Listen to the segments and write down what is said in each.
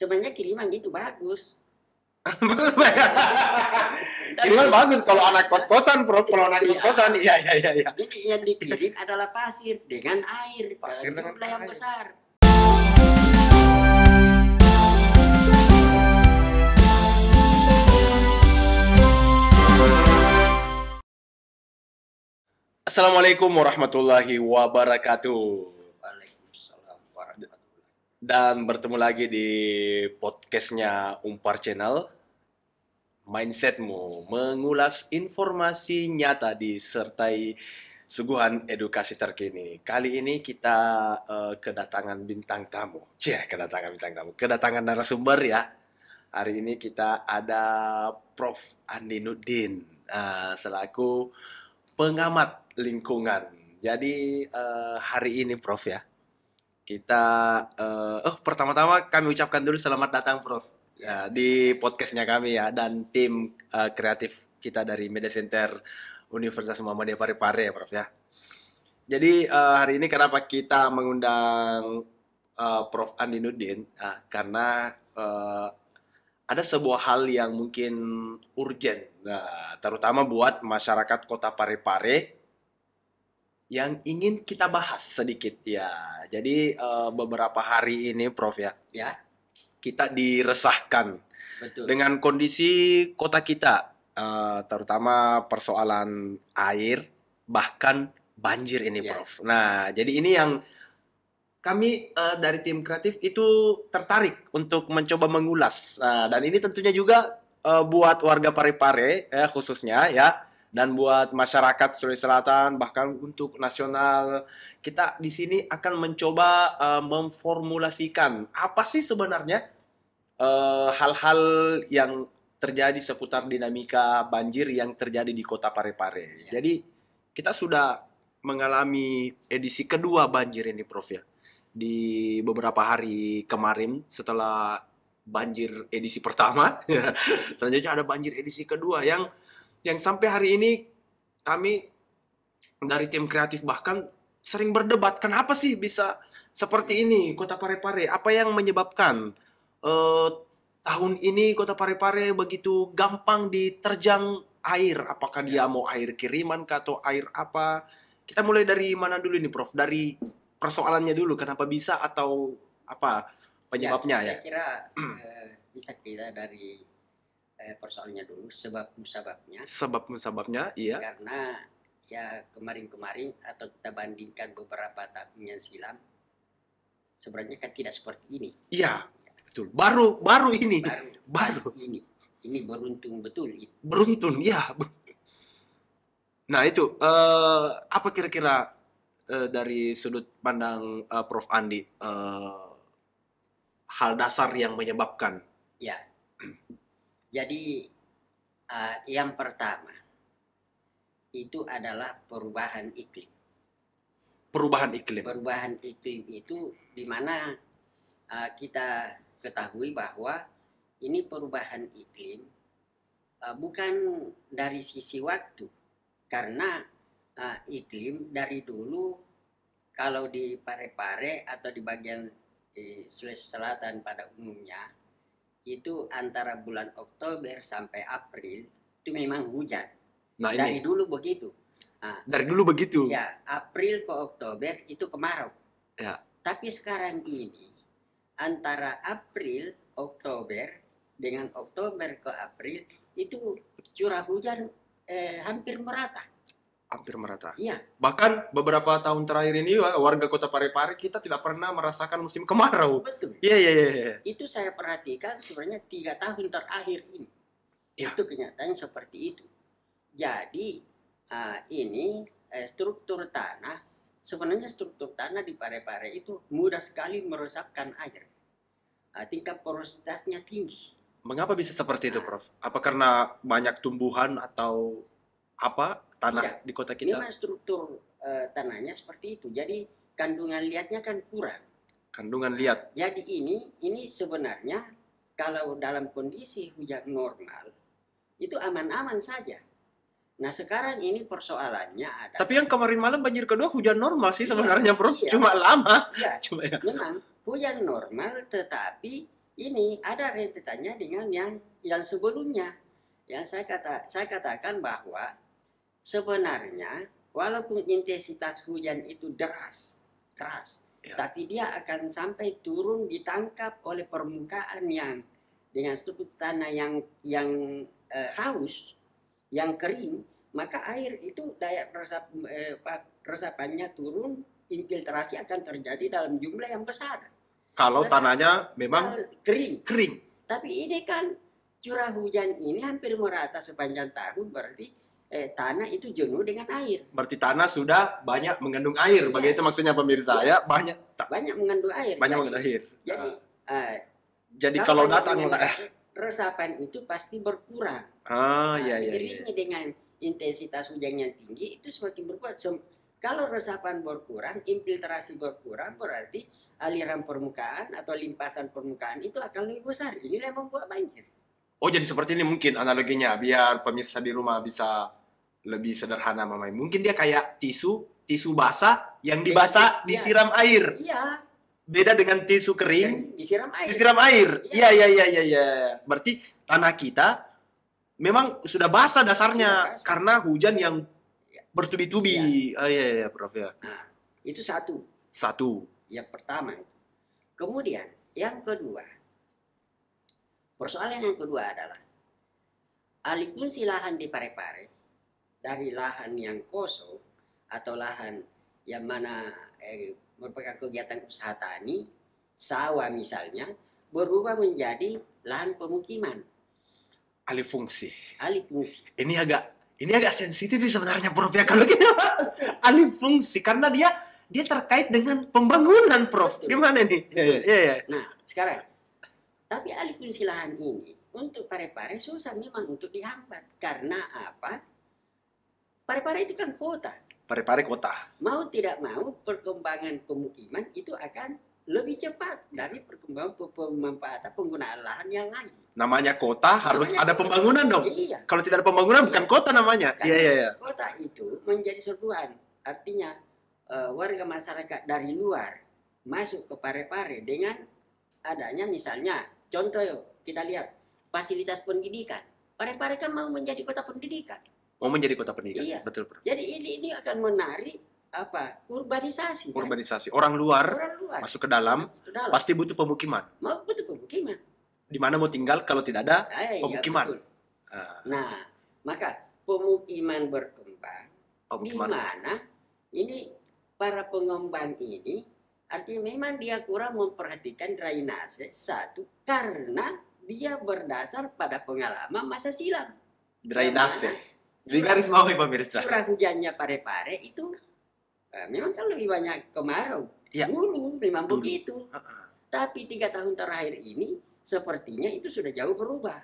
Sebenarnya kiriman itu bagus. Kiriman bagus kalau anak kos-kosan, Prof. Kalau anak kos-kosan, iya. Ini yang dikirim adalah pasir dengan air, Pasir dengan jumlah yang air. besar. Assalamualaikum warahmatullahi wabarakatuh. Waalaikumsalam warahmatullahi. Dan bertemu lagi di podcastnya Umpar Channel. Mindsetmu, mengulas informasi nyata disertai suguhan edukasi terkini. Kali ini kita kedatangan bintang tamu. Kedatangan narasumber ya. Hari ini kita ada Prof. Andi Nurdin selaku pengamat lingkungan. Jadi hari ini Prof ya, kita pertama-tama kami ucapkan dulu selamat datang Prof ya, di podcastnya kami ya, dan tim kreatif kita dari Media Center Universitas Muhammadiyah Parepare ya Prof ya. Jadi hari ini kenapa kita mengundang Prof. Andi Nurdin, karena ada sebuah hal yang mungkin urgent, terutama buat masyarakat Kota Parepare yang ingin kita bahas sedikit ya. Jadi beberapa hari ini Prof ya, kita diresahkan Betul. dengan kondisi kota kita, terutama persoalan air, bahkan banjir ini Prof. Nah, jadi ini yang kami dari tim kreatif itu tertarik untuk mencoba mengulas. Dan ini tentunya juga buat warga Parepare ya, khususnya ya, dan buat masyarakat Sulawesi Selatan, bahkan untuk nasional. Kita di sini akan mencoba memformulasikan apa sih sebenarnya hal-hal yang terjadi seputar dinamika banjir yang terjadi di Kota Parepare. Jadi kita sudah mengalami edisi kedua banjir ini Prof ya. Di beberapa hari kemarin setelah banjir edisi pertama, selanjutnya ada banjir edisi kedua yang sampai hari ini kami dari tim kreatif bahkan sering berdebat, kenapa sih bisa seperti ini Kota Parepare? Apa yang menyebabkan tahun ini Kota Parepare begitu gampang diterjang air? Apakah dia mau air kiriman atau air apa? Kita mulai dari mana dulu nih Prof? Dari persoalannya dulu, kenapa bisa atau apa penyebabnya ya? Saya kira bisa kita dari persoalannya dulu, sebab-musababnya. Sebab-musababnya, iya. Karena ya kemarin-kemarin atau kita bandingkan beberapa tahun yang silam, sebenarnya kan tidak seperti ini. Iya, betul. Baru ini. Baru ini. Ini beruntung betul. Beruntun, ya. Nah itu apa kira-kira dari sudut pandang Prof. Andi hal dasar yang menyebabkan? Ya. Jadi yang pertama itu adalah perubahan iklim. Perubahan iklim. Perubahan iklim itu di mana kita ketahui bahwa ini perubahan iklim bukan dari sisi waktu, karena iklim dari dulu kalau di Parepare atau di bagian Sulawesi Selatan pada umumnya itu antara bulan Oktober sampai April itu memang hujan. Nah, dari dulu begitu. Dari dulu begitu. Ya, April ke Oktober itu kemarau. Ya. Tapi sekarang ini antara April, Oktober dengan Oktober ke April itu curah hujan hampir merata. Hampir merata. Iya. Bahkan beberapa tahun terakhir ini warga Kota Parepare kita tidak pernah merasakan musim kemarau. Betul. Iya. Itu saya perhatikan sebenarnya 3 tahun terakhir ini. Ya. Itu kenyataannya seperti itu. Jadi ini struktur tanah, sebenarnya struktur tanah di Parepare itu mudah sekali meresapkan air. Tingkat porositasnya tinggi. Mengapa bisa seperti itu, Prof? Apa karena banyak tumbuhan atau apa tanah di kota kita? Memang struktur tanahnya seperti itu. Jadi kandungan liatnya kan kurang. Kandungan liat. Jadi ini sebenarnya kalau dalam kondisi hujan normal itu aman-aman saja. Nah sekarang ini persoalannya ada. Tapi yang kemarin malam banjir kedua hujan normal sih sebenarnya, Prof. Iya. Cuma lama. Iya. Cuma ya. Memang hujan normal, tetapi ini ada rentetannya dengan yang sebelumnya. Yang saya katakan bahwa sebenarnya walaupun intensitas hujan itu keras, Ya. tapi dia akan sampai turun ditangkap oleh permukaan yang dengan struktur tanah haus, yang kering, maka air itu daya resapannya turun, infiltrasi akan terjadi dalam jumlah yang besar. Kalau tanahnya memang kering. Tapi ini kan curah hujan ini hampir merata sepanjang tahun, berarti tanah itu jenuh dengan air. Berarti tanah sudah banyak mengandung air. Iya. Begitu maksudnya pemirsa ya, banyak mengandung air. Mengandung air. Jadi kalau datang resapan itu pasti berkurang. Diiringi dengan intensitas hujan yang tinggi itu semakin berkurang. Kalau resapan berkurang, infiltrasi berkurang, berarti aliran permukaan atau limpasan permukaan itu akan lebih besar. Inilah yang membuat banjir. Oh, jadi seperti ini mungkin analoginya, biar pemirsa di rumah bisa lebih sederhana memahami. Mungkin dia kayak tisu basah yang dibasah disiram air. Iya. Beda dengan tisu kering disiram air. Iya. Berarti tanah kita memang sudah basah dasarnya karena hujan yang bertubi-tubi. Iya, Prof ya. Nah, itu satu. Yang pertama. Kemudian yang kedua, persoalan yang kedua adalah alih fungsi lahan di Parepare dari lahan yang kosong atau lahan yang mana merupakan kegiatan usaha tani, sawah misalnya, berubah menjadi lahan pemukiman. Alih fungsi. Ini agak sensitif sebenarnya, Prof ya, kalau kita alih fungsi, karena dia terkait dengan pembangunan, Prof. Betul. Gimana nih? Iya. Nah, sekarang tapi alih fungsi lahan ini untuk Parepare susah memang untuk dihambat. Karena apa? Parepare itu kan kota. Mau tidak mau perkembangan pemukiman itu akan lebih cepat dari perkembangan pemanfaatan penggunaan lahan yang lain. Namanya kota harus ada pembangunan dong. Iya. Kalau tidak ada pembangunan bukan kota namanya. Iya. Kota itu menjadi serbuan. Artinya warga masyarakat dari luar masuk ke Parepare dengan adanya misalnya contoh kita lihat fasilitas pendidikan. Parepare kan mau menjadi kota pendidikan. Iya. Betul, Prof. Jadi ini akan menarik urbanisasi. Orang luar masuk ke dalam pasti butuh pemukiman. Di mana mau tinggal kalau tidak ada pemukiman? Nah, maka pemukiman berkembang. Di mana ini para pengembang ini artinya memang dia kurang memperhatikan drainase, satu, karena dia berdasar pada pengalaman masa silam. Drainase. Di garis bawahi pemirsa. Curah hujannya Parepare itu memang kan lebih banyak kemarau. Ya. Dulu memang begitu. Tapi 3 tahun terakhir ini sepertinya itu sudah jauh berubah.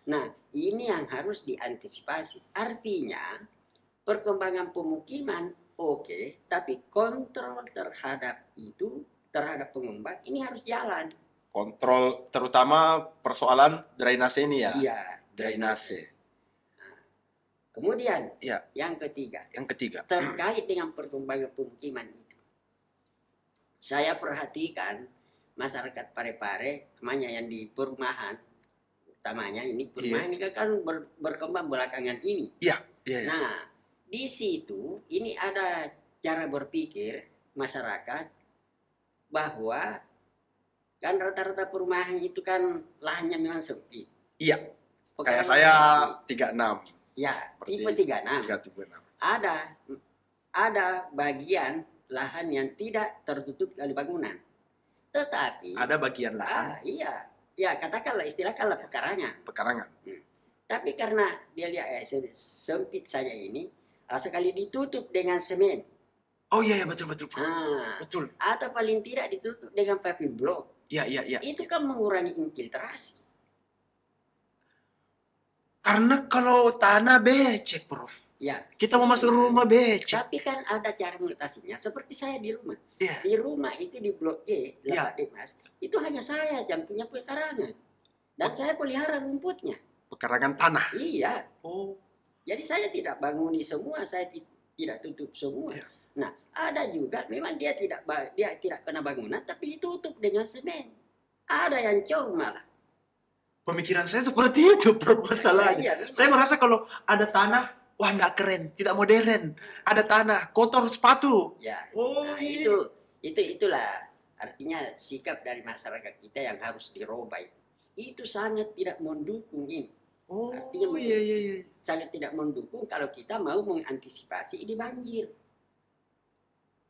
Nah, ini yang harus diantisipasi. Artinya perkembangan pemukiman oke, tapi kontrol terhadap pengembang ini harus jalan. Kontrol terutama persoalan drainase ini ya. Iya, drainase. Kemudian yang ketiga terkait dengan perkembangan pemukiman itu, saya perhatikan masyarakat Parepare, namanya yang di perumahan, utamanya ini perumahan ini kan berkembang belakangan ini. Iya. Nah, di situ ini ada cara berpikir masyarakat bahwa kan rata-rata perumahan itu kan lahannya memang sempit. Iya. Kayak saya 36. Ya, tipe 36. Ada bagian lahan yang tidak tertutup oleh bangunan. Tetapi ada bagian lahan. Ya, katakanlah istilahkanlah pekarangan. Tapi karena dia lihat sempit saja ini, sekali ditutup dengan semen. Oh iya, betul. Betul. Atau paling tidak ditutup dengan paving block. Iya. Itu kan mengurangi infiltrasi. Karena kalau tanah becek, Prof. Ya. Kita mau masuk rumah becek. Tapi kan ada cara mengatasinya. Seperti saya di rumah. Ya. Di rumah itu di blok G, Lapak Dimas. Itu hanya saya yang punya pekarangan. Dan saya pelihara rumputnya. Pekarangan tanah? Iya. Oh. Jadi saya tidak banguni semua. Saya tidak tutup semua. Ya. Nah, ada juga memang dia tidak kena bangunan tapi ditutup dengan semen. Ada yang cor malah. Pemikiran saya seperti itu, Prof, masalahnya. Iya, Saya merasa kalau ada tanah, wah nggak keren, tidak modern. Ada tanah, kotor sepatu. ya. Oh Nah, iya. itulah artinya sikap dari masyarakat kita yang harus dirubah itu. Itu sangat tidak mendukung ini. Oh Artinya iya iya iya. sangat tidak mendukung kalau kita mau mengantisipasi ini banjir.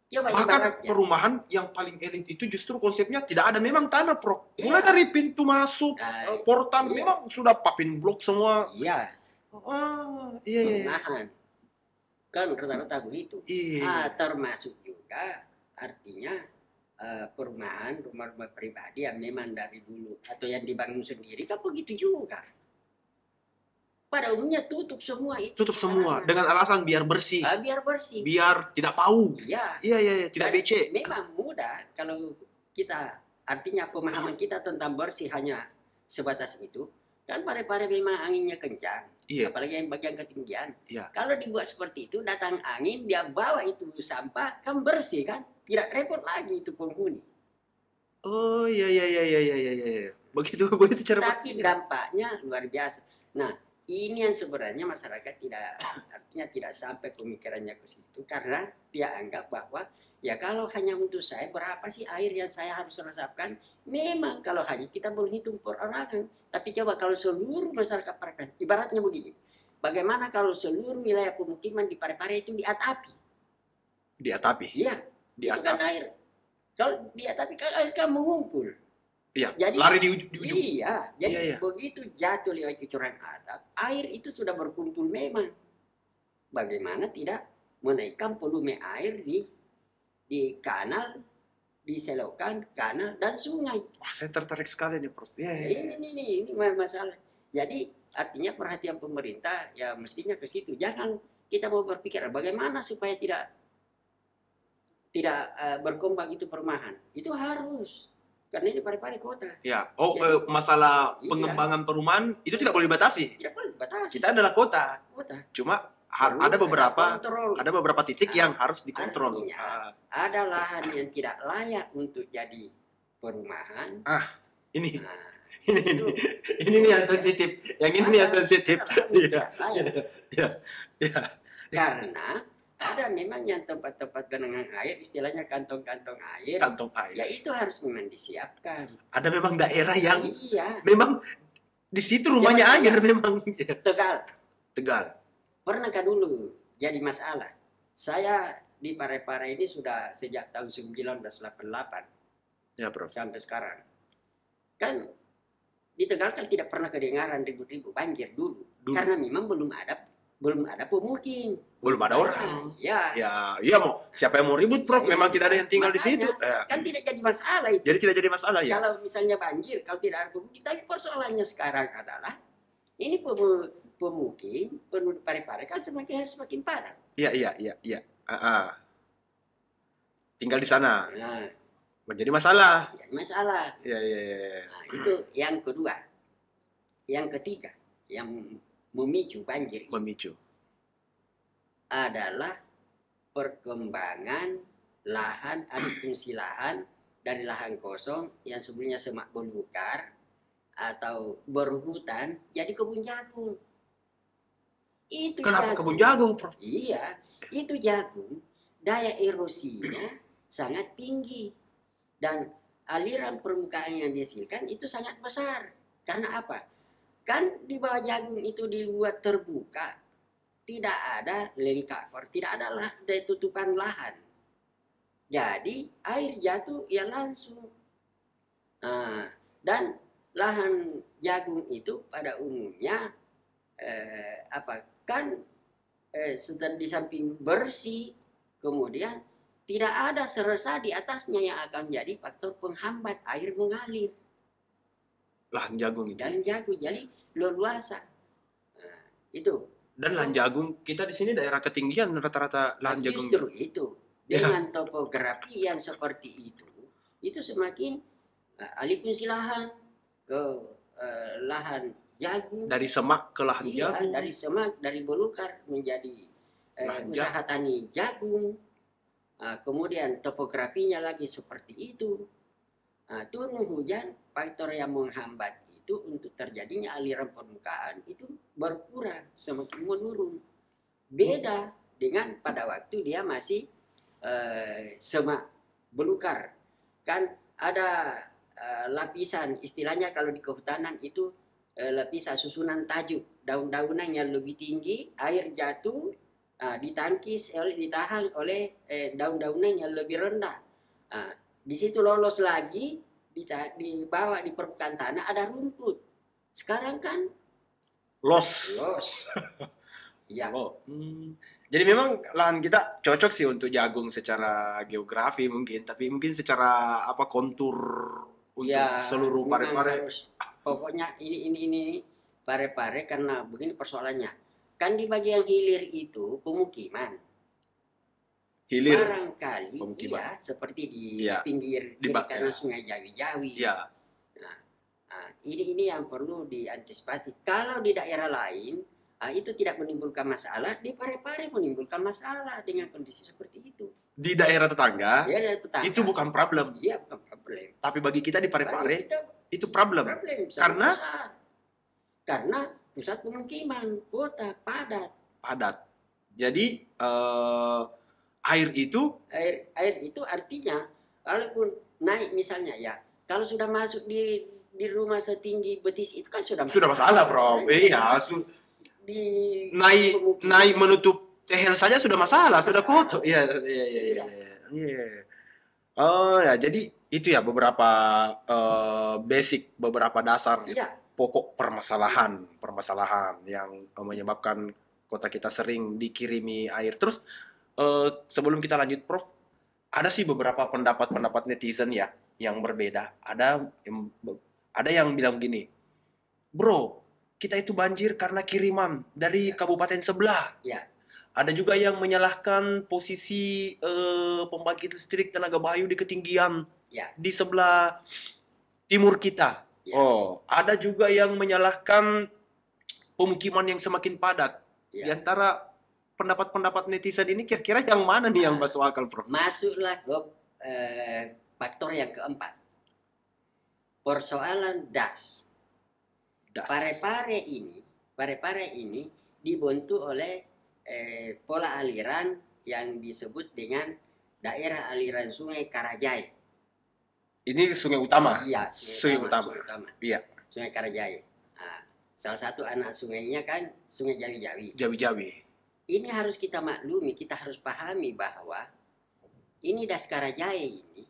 Coba Bahkan ibaratnya. perumahan yang paling elit itu justru konsepnya tidak ada memang tanah, Prof. Mulai Iya. dari pintu masuk, Nah, portal iya. memang sudah papin blok semua. Iya, Ah, iya iya. perumahan. Kan rata-rata begitu. Iya. Termasuk juga artinya perumahan rumah-rumah pribadi yang memang dari dulu atau yang dibangun sendiri kan begitu juga. Pada umumnya tutup semua itu. Tutup semua sembarangan. dengan alasan biar bersih, Biar bersih. biar tidak bau. Iya. Iya iya, iya. Tidak Dan becek. memang mudah kalau kita artinya pemahaman kita tentang bersih hanya sebatas itu. Kan pare-pare memang anginnya kencang. Iya. Apalagi yang bagian ketinggian. Iya. Kalau dibuat seperti itu, datang angin, dia bawa itu sampah, kan bersih kan? Tidak repot lagi itu penghuni. Oh iya iya iya iya iya iya. Iya. Begitu begitu cara Tapi berpikir. dampaknya luar biasa. Nah, ini yang sebenarnya masyarakat artinya tidak sampai pemikirannya ke situ karena dia anggap bahwa ya kalau hanya untuk saya berapa sih air yang saya harus resapkan? Memang kalau hanya kita menghitung perorangan, tapi coba kalau seluruh masyarakat Parepare, ibaratnya begini. Bagaimana kalau seluruh wilayah pemukiman di Parepare itu diatapi? Diatapi. Iya, itu kan Diatapi. air. Kalau diatapi kan air kan mengumpul. Iya. Jadi Lari di ujung. iya, jadi Iya, iya. begitu jatuh lewat cucuran atap, air itu sudah berkumpul memang. Bagaimana tidak menaikkan volume air di kanal, di selokan, kanal dan sungai. Wah, saya tertarik sekali nih, Prof. Iya, iya, iya. Ini masalah. Jadi artinya perhatian pemerintah ya mestinya ke situ. Jangan kita mau berpikir bagaimana supaya tidak berkembang itu perumahan. Itu harus. Karena ini Parepare kota. Ya. Oh, Jadi, masalah iya. pengembangan perumahan itu tidak boleh dibatasi. Tidak boleh dibatasi. Kita adalah kota. Kota. Cuma Perlu ada beberapa titik yang harus dikontrol. Artinya, ada lahan yang tidak layak untuk jadi perumahan. Ini Nah, ini itu ini nih yang sensitif. Yang ini nih yang sensitif. Iya. Iya. Iya. Iya. Karena ada memang yang tempat-tempat genangan air, istilahnya kantong-kantong air. Kantong Ya air. itu harus memang disiapkan. Ada memang daerah yang Iya. memang di situ rumahnya Coba air memang. Tegal. Tegal. Pernahkah dulu jadi masalah? Saya di Parepare ini sudah sejak tahun 1988 Ya, Prof. sampai sekarang. Kan di Tegal kan tidak pernah kedengaran ribut-ribut banjir dulu. Karena memang belum ada pemukim. Belum ada orang. Ya. Ya, iya mau siapa yang mau ribut, Prof? Memang tidak ada yang tinggal di situ. Kan tidak jadi masalah itu. Jadi tidak jadi masalah ya. Kalau misalnya banjir, kalau tidak ada pemukim, tapi persoalannya sekarang adalah ini pemukim penduduk Parepare kan semakin padat. Iya. Tinggal di sana. Nah, Menjadi masalah. jadi masalah. Iya. Nah, itu yang kedua. Yang ketiga, yang memicu banjir Memicu. adalah perkembangan lahan, alih fungsi lahan dari lahan kosong yang sebelumnya semak belukar atau berhutan jadi kebun jagung. Itu Kenapa kebun jagung, Prof? Iya, itu jagung daya erosinya sangat tinggi dan aliran permukaan yang dihasilkan itu sangat besar. Karena apa? Kan di bawah jagung itu dibuat terbuka, tidak ada land cover, tidak ada tutupan lahan. Jadi air jatuh ya langsung. Nah, dan lahan jagung itu pada umumnya setelah di samping bersih, kemudian tidak ada seresa di atasnya yang akan jadi faktor penghambat air mengalir. Lahan jagung itu. Dan jagung jadi leluasa. Nah, itu. Dan lahan jagung kita di sini daerah ketinggian rata-rata lahan jagung. Justru itu dengan topografi yang seperti itu semakin alih fungsi lahan ke lahan jagung. Dari semak ke lahan jagung. Dari semak, dari belukar menjadi usaha tani jagung. Kemudian topografinya lagi seperti itu. turun hujan, faktor yang menghambat itu untuk terjadinya aliran permukaan itu berkurang, semakin menurun. Beda dengan pada waktu dia masih semak belukar. Kan ada lapisan, istilahnya kalau di kehutanan itu lapisan susunan tajuk, daun-daunan yang lebih tinggi, air jatuh, ditangkis, ditahan oleh daun-daunan yang lebih rendah. Di situ lolos lagi, di bawah di permukaan tanah ada rumput. Sekarang kan Los. Ya. Jadi memang lahan kita cocok sih untuk jagung secara geografi mungkin, tapi mungkin secara apa kontur untuk Ya, seluruh memang pare-pare. harus. Pokoknya ini pare-pare, karena begini persoalannya. Kan di bagian hilir itu pemukiman. Hilir Barangkali pemukiman. iya, seperti di Iya. pinggir Di kiri bak- kanan ya. Sungai Jawi-Jawi. Ya, Ini yang perlu diantisipasi. Kalau di daerah lain itu tidak menimbulkan masalah, di Pare-Pare menimbulkan masalah dengan kondisi seperti itu. di daerah tetangga Ya, ada tetangga. itu bukan problem, Iya, bukan problem. tapi bagi kita di Bagi Pare-Pare kita itu problem. karena Karena? karena pusat pemukiman, kota padat. Padat. Jadi air itu Air itu artinya walaupun naik misalnya ya, kalau sudah masuk di rumah setinggi betis itu kan sudah masalah, Bro. Iya, di naik pemukiman. menutup tehel saja sudah masalah, sudah kotor. Iya. Oh ya, jadi itu ya beberapa basic, beberapa dasar Iya, pokok permasalahan yang menyebabkan kota kita sering dikirimi air. Terus sebelum kita lanjut, Prof, ada sih beberapa pendapat netizen ya yang berbeda. Ada yang bilang gini, bro, kita itu banjir karena kiriman dari kabupaten sebelah. ya, Ada juga yang menyalahkan posisi pembangkit listrik tenaga bayu di ketinggian ya, di sebelah timur kita. Ya. Oh, ada juga yang menyalahkan pemukiman yang semakin padat. ya. Di antara pendapat-pendapat netizen ini kira-kira yang mana nih yang masuk akal, Prof? Masuklah ke faktor yang keempat. Persoalan das. Pare-Pare ini dibentuk oleh pola aliran yang disebut dengan daerah aliran Sungai Karajai. Ini sungai utama. Iya, Sungai utama. Iya. Sungai Karajai. Salah satu anak sungainya kan Sungai Jawi-Jawi. Jawi-Jawi. Ini harus kita maklumi, kita harus pahami bahwa ini das Karajai ini,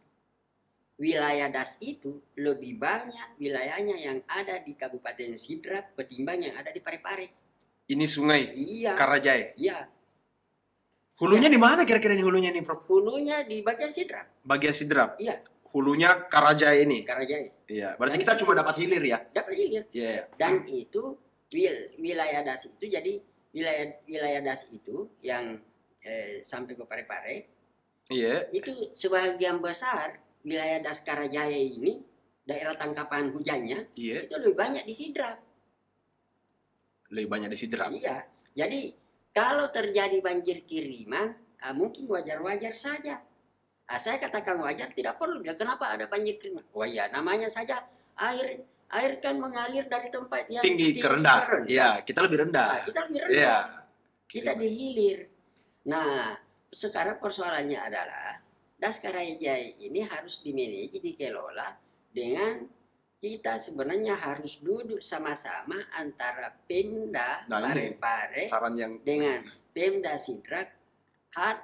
wilayah das itu lebih banyak wilayahnya yang ada di Kabupaten Sidrap ketimbang yang ada di Pare-Pare. Ini sungai Iya. Karajai. Iya. Hulunya di mana kira-kira nih hulunya nih, Prof? Hulunya di bagian Sidrap. Bagian Sidrap. Iya. Hulunya Karajai ini. Karajai. Iya. Berarti Dan kita itu cuma dapat hilir ya? Dapat hilir. Iya. Dan itu wilayah das itu jadi wilayah das itu yang sampai ke Pare-Pare. Iya. Itu sebagian besar wilayah das Karajaya ini, daerah tangkapan hujannya, Iya. itu lebih banyak di Sidrap. Lebih banyak di Sidrap. Iya. Jadi kalau terjadi banjir kiriman, mungkin wajar-wajar saja. Saya katakan wajar, tidak perlu. Kenapa ada banjir kiriman? Oh ya, namanya saja air kan mengalir dari tempat yang Tinggi ke rendah. Iya, kita lebih rendah. Kita lebih rendah. Iya. Kita dihilir. Nah, sekarang persoalannya adalah das Karajai ini harus dimanage, dikelola dengan kita sebenarnya harus duduk sama-sama antara Pemda Pare-Pare dengan Pemda Sidrap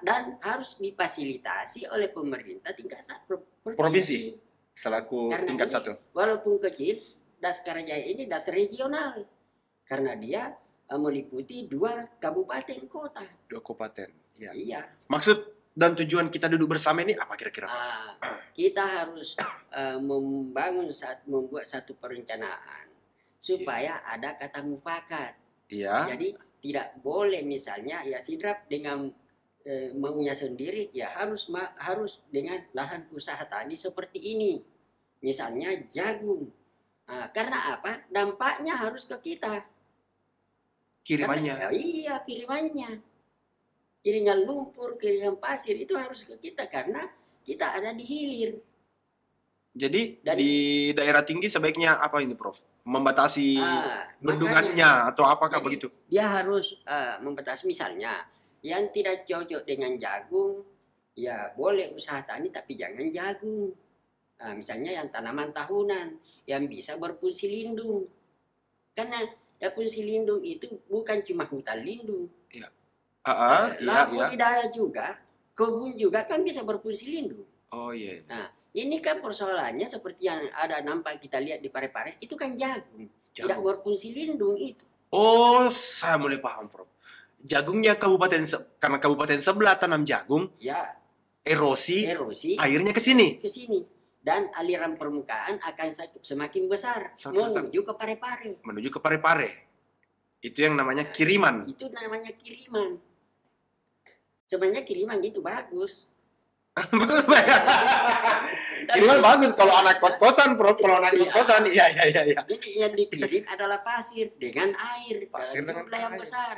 dan harus difasilitasi oleh pemerintah tingkat provinsi selaku karena tingkat ini, satu. Walaupun kecil, das Karajai ini das regional karena dia meliputi 2 kabupaten kota. 2 kabupaten. Ya. Iya. Maksud dan tujuan kita duduk bersama ini apa kira-kira? Kita harus membuat satu perencanaan supaya ada kata mufakat. Iya. Jadi tidak boleh misalnya ya Sidrap dengan maunya sendiri ya harus dengan lahan usaha tani seperti ini. Misalnya jagung. Karena apa? Dampaknya harus ke kita. Kirimannya. Iya, kirimannya. Kiriman lumpur, kiriman pasir itu harus ke kita karena kita ada di hilir. Jadi Dan di daerah tinggi sebaiknya apa ini, Prof? Membatasi bendungannya makanya atau apakah jadi begitu? dia harus membatasi, misalnya yang tidak cocok dengan jagung ya boleh usaha tani tapi jangan jagung. Misalnya yang tanaman tahunan yang bisa berfungsi lindung, karena ya fungsi lindung itu bukan cuma hutan lindung, Iya. Iya, lahan iya. budidaya juga, kebun juga kan bisa berfungsi lindung. Oh iya. Nah, ini kan persoalannya seperti yang ada nampak kita lihat di Pare-Pare, itu kan jagung. Tidak Jagung. berfungsi lindung itu. Oh, saya mulai paham, Prof. Jagungnya karena kabupaten sebelah tanam jagung, Ya, erosi, erosi airnya ke sini. ke sini. Dan aliran permukaan akan semakin besar menuju ke Pare-Pare. Menuju ke Pare-Pare. Itu yang namanya kiriman. Itu namanya kiriman. Sebenarnya kiriman itu bagus. Kiriman bagus kalau anak kos-kosan, Prof. Kalau anak kos-kosan, iya. Ini yang dikirim adalah pasir dengan air Pasir dalam dengan jumlah yang air. besar.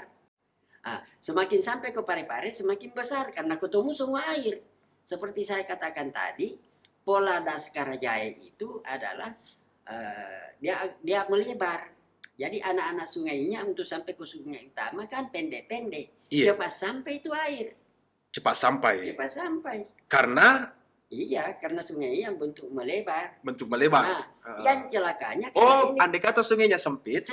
Semakin sampai ke Pare-Pare semakin besar karena ketemu semua air. Seperti saya katakan tadi, pola Daskarajaya itu adalah dia melebar. Jadi anak-anak sungainya untuk sampai ke sungai utama kan pendek-pendek. Iya. Cepat sampai itu air. Cepat sampai. Cepat sampai. Karena Iya, karena sungai yang bentuk melebar. bentuk melebar. Nah, yang celakanya Oh, ini, andai kata sungainya sempit.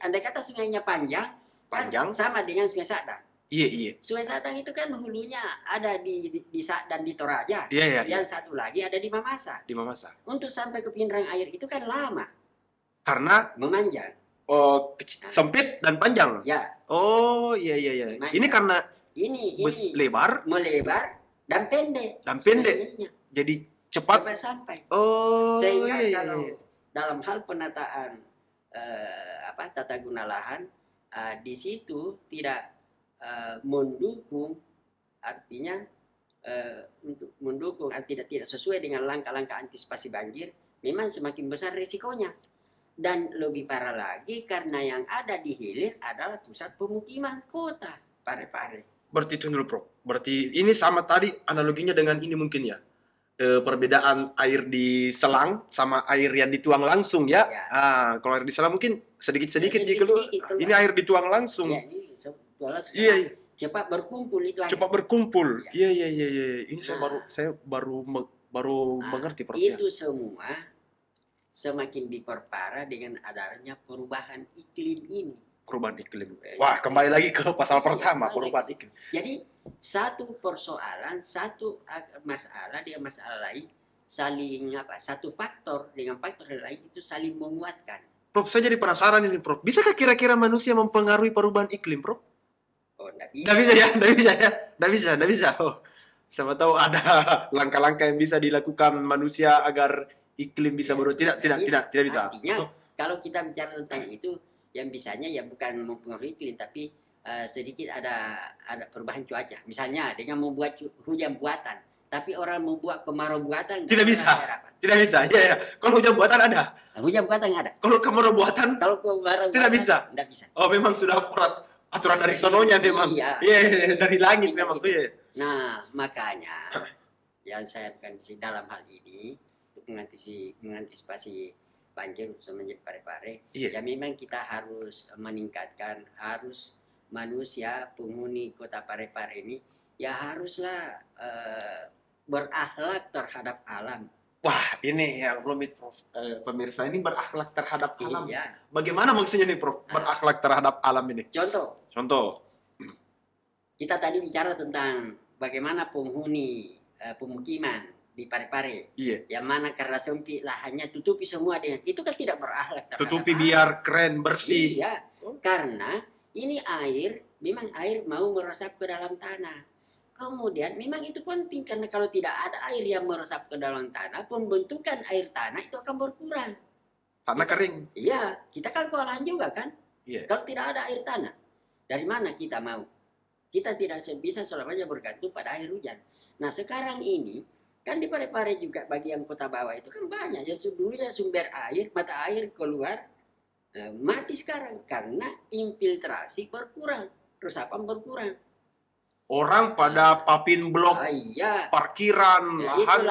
andai kata sungainya panjang, Panjang. kan sama dengan Sungai Sadang. Iya. Sungai Sadang itu kan hulunya ada di Sadang di Toraja. Iya. Yang satu lagi ada di Mamasa. Di Mamasa. Untuk sampai ke pindrang air itu kan lama. Karena Memanjang. sempit dan panjang. Ya. Oh, iya. Memanjang. Ini karena ini lebar melebar dan pendek. Sungainya. Jadi cepat sampai. Oh, Sehingga iya. kalau dalam hal penataan tata guna lahan di situ tidak mendukung, artinya untuk mendukung tidak sesuai dengan langkah-langkah antisipasi banjir, memang semakin besar risikonya. Dan lebih parah lagi karena yang ada di hilir adalah pusat pemukiman kota Pare-Pare. Berarti itu dulu, Bro. Berarti ini sama tadi analoginya dengan ini mungkin ya. Perbedaan air di selang sama air yang dituang langsung ya. Ya. Kalau air di selang mungkin sedikit-sedikit Sedikit, ini air dituang langsung. Ya, ini Iya. cepat berkumpul itu air. Cepat berkumpul. Ya. Iya. Ini saya baru mengerti, Prof. Itu semua semakin diperparah dengan adanya perubahan iklim ini. Perubahan iklim. Wah, kembali lagi ke pasal pertama, kembali perubahan lagi. iklim. Jadi satu persoalan, satu masalah dengan masalah lain saling satu faktor dengan faktor lain itu saling menguatkan. Prof, saya jadi penasaran ini, Prof. Bisakah kira-kira manusia mempengaruhi perubahan iklim, Prof? Oh, enggak bisa. Oh, siapa tahu ada langkah-langkah yang bisa dilakukan manusia agar iklim bisa berubah. Tidak bisa. Artinya kalau kita bicara tentang itu, yang bisanya ya bukan mempengaruhi iklim, tapi sedikit ada perubahan cuaca. Misalnya dengan membuat hujan buatan, tapi orang membuat kemarau buatan tidak bisa. Iya. Kalau hujan buatan ada. Hujan buatan ada. Kalau kemarau buatan, kalau kemarau tidak buatan, bisa. Tidak bisa. Oh, memang sudah aturan dari sononya memang. Iya, dari langit memang. Iya. Nah, makanya yang saya akan dalam hal ini untuk mengantisipasi banjir semenjak Pare-Pare, ya memang kita harus meningkatkan, harus manusia penghuni kota Pare-Pare ini ya haruslah berakhlak terhadap alam. Wah, ini yang rumit, Prof. Pemirsa, ini berakhlak terhadap alam. Iya. Bagaimana maksudnya nih, Prof? Berakhlak terhadap alam ini. Contoh. Kita tadi bicara tentang bagaimana penghuni pemukiman di Pare-Pare. Iya. Yang mana karena sempit lahannya tutupi semua dengan itu kan tidak berakhlak terhadap tutupi biar keren bersih. Iya. Karena ini air, memang air mau meresap ke dalam tanah. Kemudian memang itu penting karena kalau tidak ada air yang meresap ke dalam tanah, pembentukan air tanah itu akan berkurang. Tanah kering. Iya, kita kan kewalahan juga kan. Iya. Kalau tidak ada air tanah, dari mana kita mau? Kita tidak bisa selamanya bergantung pada air hujan. Nah sekarang ini kan di Pare-Pare juga bagian kota bawah itu kan banyak ya dulunya sumber air, mata air keluar mati sekarang karena infiltrasi berkurang, resapan berkurang. Orang pada papin blok, iya. parkiran, lahan.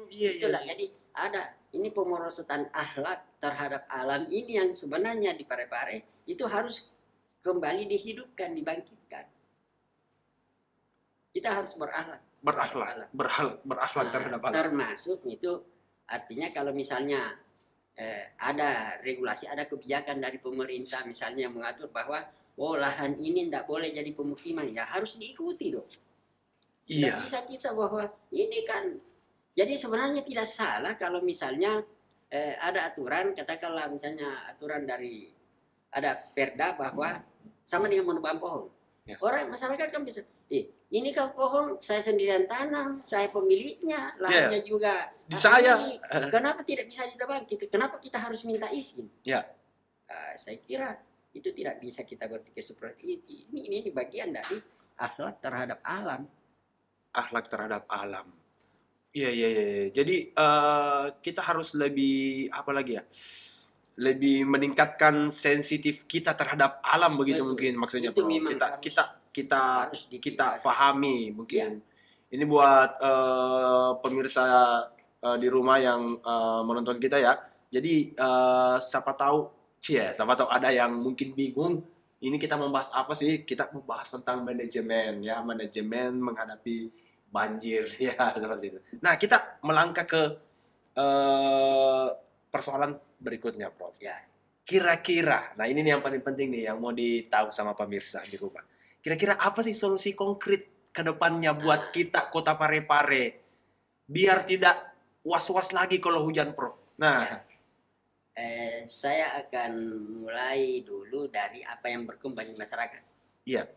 Itulah. Jadi ada ini pemerosotan akhlak terhadap alam ini yang sebenarnya di Parepare itu harus kembali dihidupkan, dibangkitkan. Kita harus berakhlak. Berakhlak terhadap alam. Termasuk itu artinya kalau misalnya ada regulasi, ada kebijakan dari pemerintah misalnya yang mengatur bahwa lahan ini tidak boleh jadi pemukiman, ya harus diikuti dong. Tidak bisa kita bahwa ini kan, jadi sebenarnya tidak salah kalau misalnya ada aturan, katakanlah misalnya aturan dari ada perda bahwa sama dengan menebang pohon. Orang masyarakat kan bisa, ini kan pohon saya sendirian tanam, saya pemiliknya, lahannya juga di saya. Kenapa tidak bisa ditebang? Kenapa kita harus minta izin? Saya kira itu tidak bisa kita berpikir seperti itu. Ini bagian dari akhlak terhadap alam. Akhlak terhadap alam. Iya. Jadi kita harus lebih apa lagi ya? Lebih meningkatkan sensitif kita terhadap alam begitu. Betul. Mungkin maksudnya Bro. Kita pahami mungkin. Ini buat pemirsa di rumah yang menonton kita ya. Jadi siapa tahu ada yang mungkin bingung. Ini kita membahas apa sih? Kita membahas tentang manajemen ya, manajemen menghadapi banjir ya seperti itu. Nah, kita melangkah ke persoalan berikutnya, Prof. Ya. Kira-kira, nah ini nih yang paling penting nih yang mau ditahu sama pemirsa di rumah. Kira-kira apa sih solusi konkret ke depannya buat kita Kota Parepare biar tidak was-was lagi kalau hujan, Prof? Nah, saya akan mulai dulu dari apa yang berkembang di masyarakat. Iya.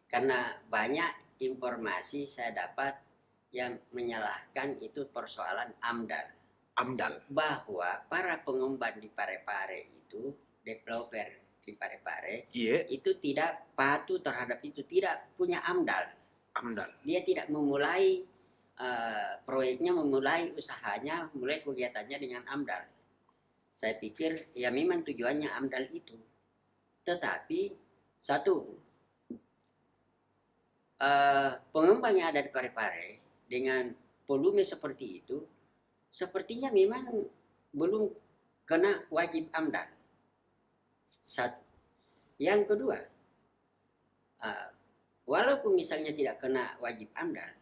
Karena banyak informasi saya dapat yang menyalahkan itu persoalan AMDAL. Bahwa para pengembang di Parepare itu, developer di Parepare, itu tidak patuh terhadap itu, tidak punya AMDAL. Dia tidak memulai proyeknya, memulai usahanya, memulai kegiatannya dengan AMDAL. Saya pikir ya memang tujuannya AMDAL itu. Tetapi satu, pengembang yang ada di Parepare dengan volume seperti itu, sepertinya memang belum kena wajib AMDAL. Satu. Yang kedua, walaupun misalnya tidak kena wajib AMDAL,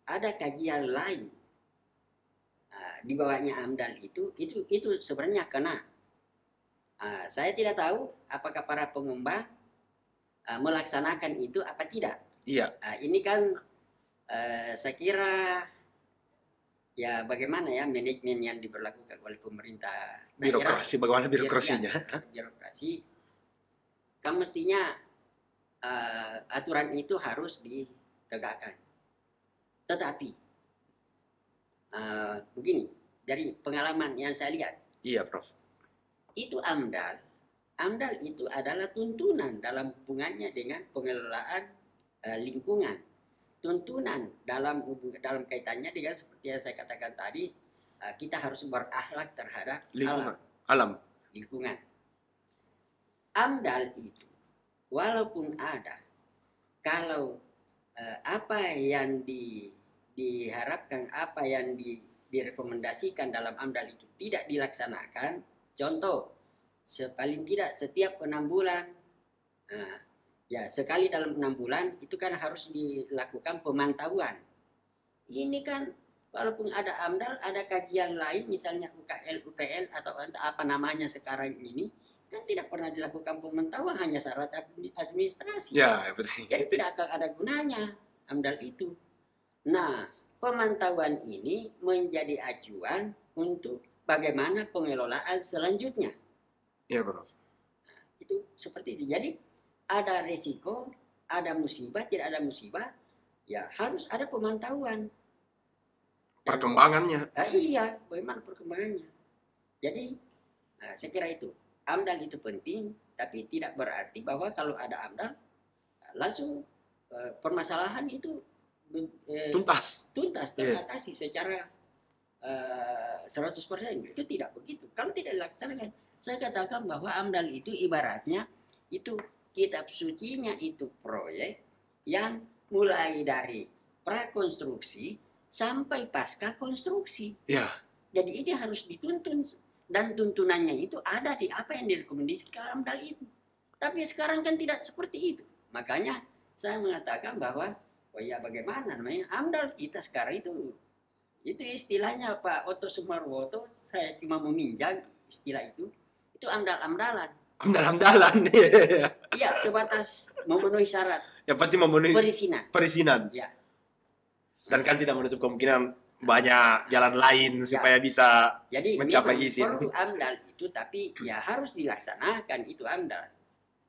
ada kajian lain di bawahnya AMDAL itu sebenarnya kena. Saya tidak tahu apakah para pengembang melaksanakan itu apa tidak. Iya. Ini kan saya kira ya bagaimana ya manajemen yang diberlakukan oleh pemerintah daerah. Bagaimana birokrasinya? Birokrasi kan mestinya aturan itu harus ditegakkan. Tetapi begini, dari pengalaman yang saya lihat. Iya, Prof. Itu AMDAL itu adalah tuntunan dalam hubungannya dengan pengelolaan lingkungan. Tuntunan dalam kaitannya dengan seperti yang saya katakan tadi, kita harus berakhlak terhadap lingkungan. AMDAL itu walaupun ada, kalau apa yang diharapkan, apa yang direkomendasikan dalam AMDAL itu tidak dilaksanakan, contoh paling tidak setiap 6 bulan, ya sekali dalam 6 bulan itu kan harus dilakukan pemantauan. Ini kan walaupun ada AMDAL, ada kajian lain misalnya UKL, UPL atau apa namanya sekarang ini, kan tidak pernah dilakukan pemantauan, hanya syarat administrasi. Ya, betul. Jadi tidak akan ada gunanya AMDAL itu. Nah, pemantauan ini menjadi acuan untuk bagaimana pengelolaan selanjutnya. Iya, Bro. Nah, itu seperti itu. Jadi ada risiko, ada musibah, tidak ada musibah, ya harus ada pemantauan. Perkembangannya. Iya, bagaimana perkembangannya. Jadi, saya kira itu. AMDAL itu penting, tapi tidak berarti bahwa kalau ada AMDAL, langsung permasalahan itu tuntas teratasi secara 100%. Itu tidak begitu. Kalau tidak dilaksanakan, saya katakan bahwa AMDAL itu ibaratnya itu kitab sucinya itu proyek yang mulai dari prakonstruksi sampai pasca konstruksi. Ya. Jadi ini harus dituntun, dan tuntunannya itu ada di apa yang direkomendasikan AMDAL itu. Tapi sekarang kan tidak seperti itu. Makanya saya mengatakan bahwa oh ya bagaimana namanya AMDAL kita sekarang itu istilahnya Pak Oto Sumarwoto, saya cuma meminjam istilah itu AMDAL-AMDALan. AMDAL-AMDALan. Iya, sebatas memenuhi syarat Yang penting memenuhi perizinan. Ya. Dan kan tidak menutup kemungkinan banyak jalan lain supaya bisa jadi mencapai izin. Perlu AMDAL itu, tapi ya harus dilaksanakan itu AMDAL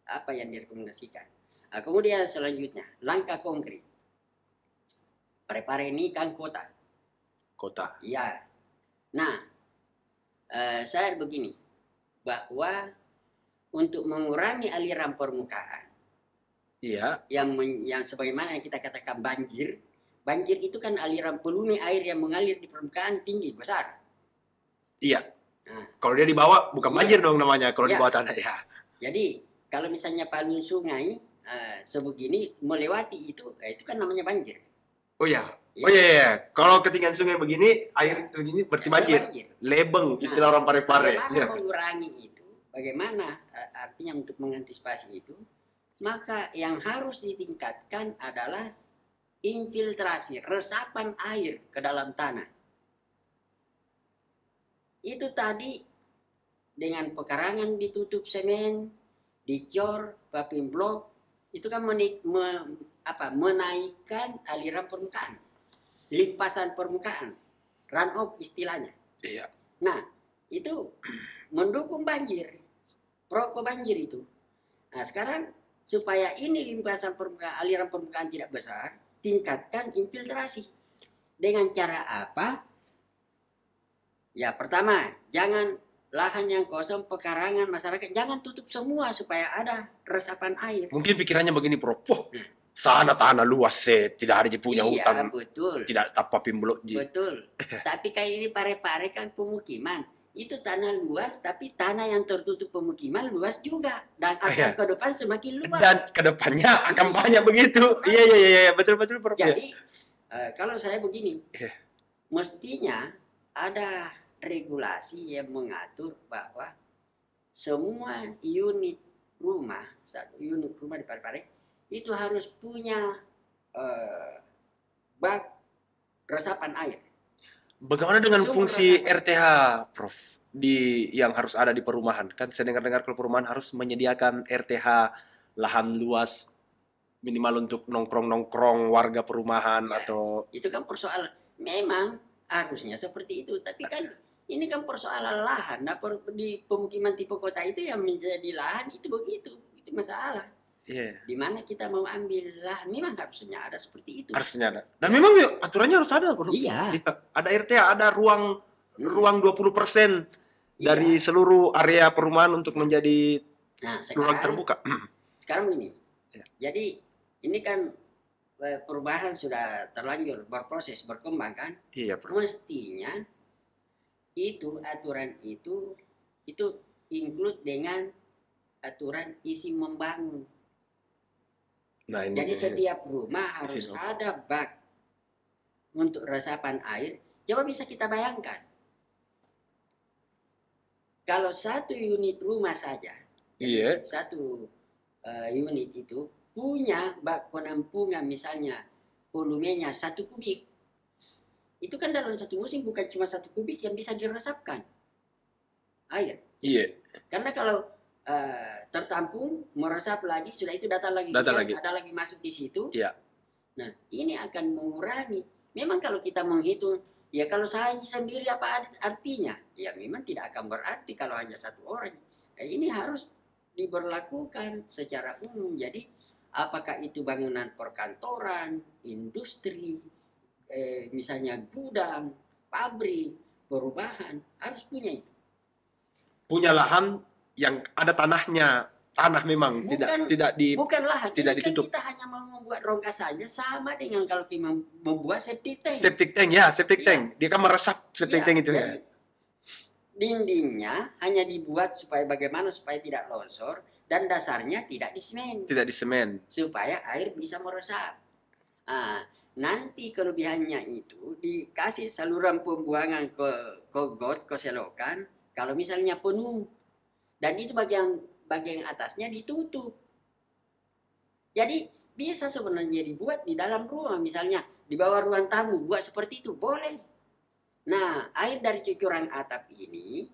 apa yang direkomendasikan. Nah, kemudian selanjutnya langkah konkret. Parepare ini kan kota. Iya. Nah, saya begini, bahwa untuk mengurangi aliran permukaan, iya, yang sebagaimana yang kita katakan banjir itu kan aliran volume air yang mengalir di permukaan tinggi besar. Iya. Nah, kalau dia di bawah bukan banjir dong namanya, kalau di bawah tanah ya. Jadi kalau misalnya palung sungai sebegini melewati itu kan namanya banjir. Oh ya. Oh iya. Kalau ketinggian sungai begini, air begini berarti banjir. Lebeng istilah orang Parepare. Bagaimana mengurangi itu? Bagaimana artinya untuk mengantisipasi itu? Maka yang harus ditingkatkan adalah infiltrasi, resapan air ke dalam tanah. Itu tadi dengan pekarangan ditutup semen, dicor, paping blok, itu kan menaikkan aliran permukaan, limpasan permukaan, runoff istilahnya. Iya. Nah, itu mendukung banjir, proko banjir itu. Nah, sekarang supaya ini limpasan permukaan, aliran permukaan tidak besar, tingkatkan infiltrasi. Dengan cara apa? Ya pertama, jangan lahan yang kosong, pekarangan masyarakat, jangan tutup semua supaya ada resapan air. Mungkin pikirannya begini, Prof. Sana tanah luas tidak ada punya hutan. Betul. Tidak tapa pimblo. Betul. Tapi kayak ini Parepare kan pemukiman. Itu tanah luas, tapi tanah yang tertutup pemukiman luas juga, dan akan ke depan semakin luas. Dan ke depannya akan banyak begitu. Iya, betul Prof. Jadi kalau saya begini, mestinya ada regulasi yang mengatur bahwa semua unit rumah, satu unit rumah di Parepare itu harus punya bak resapan air. Bagaimana dengan fungsi RTH, Prof? Yang harus ada di perumahan? Kan saya dengar kalau perumahan harus menyediakan RTH lahan luas minimal untuk nongkrong warga perumahan atau itu kan persoalan, memang harusnya seperti itu, tapi kan ini kan persoalan lahan. Nah, di pemukiman tipe kota itu yang menjadi lahan itu begitu, itu masalah. Di mana kita mau ambil lahan, memang harusnya ada seperti itu. Harusnya ada. Dan memang aturannya harus ada, Bro. Iya. Ada RTH, ada ruang 20% dari seluruh area perumahan untuk menjadi ruang terbuka. Sekarang begini. Jadi ini kan perubahan sudah terlanjur berproses, berkembang kan? Iya, Bro. Mestinya itu aturan itu include dengan aturan isi membangun. Nah, jadi setiap rumah harus ada bak untuk resapan air. Coba bisa kita bayangkan, kalau satu unit rumah saja, satu unit itu punya bak penampungan misalnya volumenya 1 kubik, itu kan dalam satu musim bukan cuma 1 kubik yang bisa diresapkan air. Iya. Karena kalau tertampung, meresap lagi, sudah itu datang lagi. Ada lagi masuk di situ. Iya. Nah, ini akan mengurangi. Memang kalau kita menghitung, ya kalau saya sendiri apa artinya? Ya memang tidak akan berarti kalau hanya satu orang. Nah, ini harus diberlakukan secara umum. Jadi apakah itu bangunan perkantoran, industri, misalnya gudang, pabrik, perubahan, harus punya itu. Punya lahan yang ada tanahnya, tanah memang bukan lahan, tidak ditutup. Kan kita hanya mau membuat rongga saja, sama dengan kalau kita membuat septic tank. Septic tank. Dia kan meresap septic tank itu ya. Dindingnya hanya dibuat supaya tidak longsor, dan dasarnya tidak disemen. Supaya air bisa meresap. Nah, nanti kelebihannya itu dikasih saluran pembuangan ke got, ke selokan, kalau misalnya penuh. Dan itu bagian atasnya ditutup. Jadi bisa sebenarnya dibuat di dalam rumah, misalnya di bawah ruang tamu, buat seperti itu, boleh. Nah, air dari cucuran atap ini,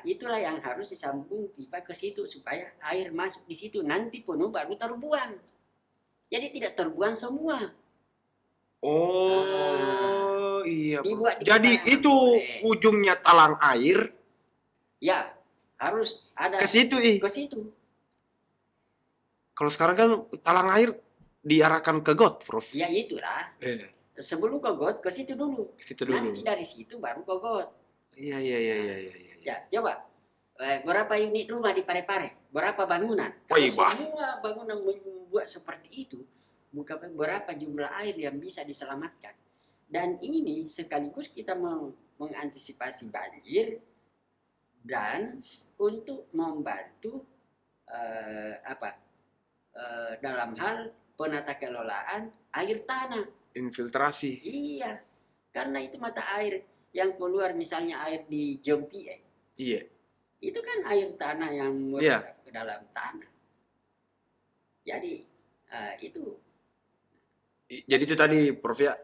itulah yang harus disambung pipa ke situ, supaya air masuk di situ, nanti penuh baru terbuang. Jadi tidak terbuang semua. Oh, iya, Prof. Dibuat di Jadi pekarangan, itu boleh. ujungnya talang air Ya, harus ada ke situ, ke situ. Kalau sekarang kan talang air diarahkan ke got, Prof. Ya itulah. Sebelum ke got, ke situ dulu. Ke situ dulu. Nanti dari situ baru ke got. Iya, iya, iya, iya, iya. Ya, coba. Berapa unit rumah di Parepare? Berapa bangunan? Kalau Wih, bah. semua bangunan membuat seperti itu, bukan berapa jumlah air yang bisa diselamatkan. Dan ini sekaligus kita mengantisipasi banjir dan untuk membantu dalam hal penata kelolaan air tanah. Infiltrasi. Iya, karena itu mata air yang keluar, misalnya air di Jempie, Iya. itu kan air tanah yang meresap ke dalam tanah. Jadi itu. Jadi itu tadi, Prof ya,